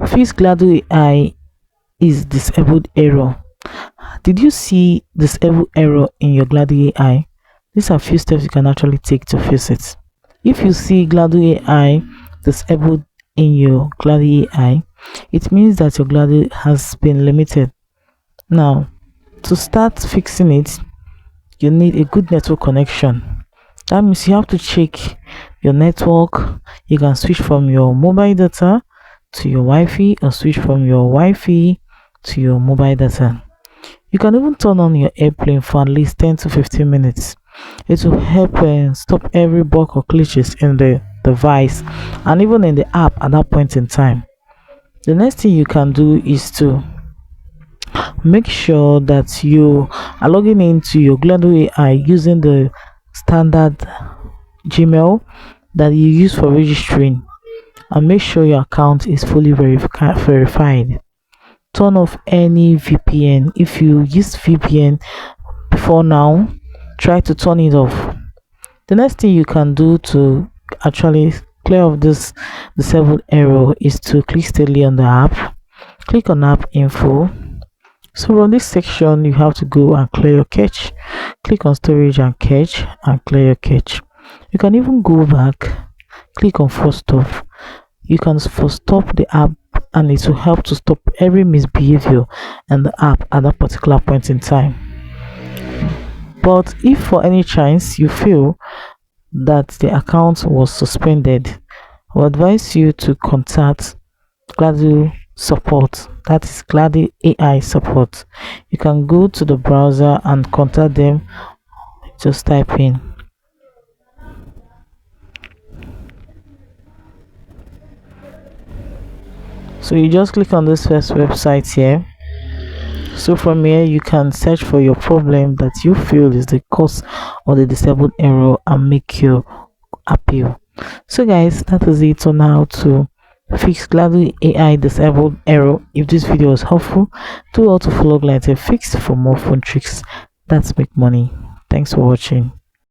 Fix Glado AI is disabled error. Did you see disabled error in your Glado AI? These are few steps you can actually take to fix it. If you see Glado AI disabled in your Glado AI, it means that your Glado has been limited. Now, to start fixing it, you need a good network connection. That means you have to check your network. You can switch from your mobile data to your Wi-Fi, or switch from your Wi-Fi to your mobile data. You can even turn on your airplane for at least 10 to 15 minutes. It will help stop every bug or glitches in the device and even in the app at that point in time. The next thing you can do is to make sure that you are logging into your Glado AI using the standard Gmail that you use for registering, and make sure your account is fully verified. Turn off any VPN. If you use VPN before now, try to turn it off. The next thing you can do to actually clear off this disabled error is to click steadily on the app. Click on app info. So from this section, you have to go and clear your cache. Click on storage and cache and clear your cache. You can even go back, click on force stop. You can force stop the app, and it will help to stop every misbehavior in the app at that particular point in time. But if for any chance you feel that the account was suspended, I would advise you to contact Glado support, that is Claude AI support. You can go to the browser and contact them. Just type in. So you just click on this first website here. So from here you can search for your problem that you feel is the cause of the disabled error and make your appeal. So guys, that is it on how to fix Glado AI disabled error. If this video was helpful, do all to follow Glado Fix for more phone tricks that make money. Thanks for watching.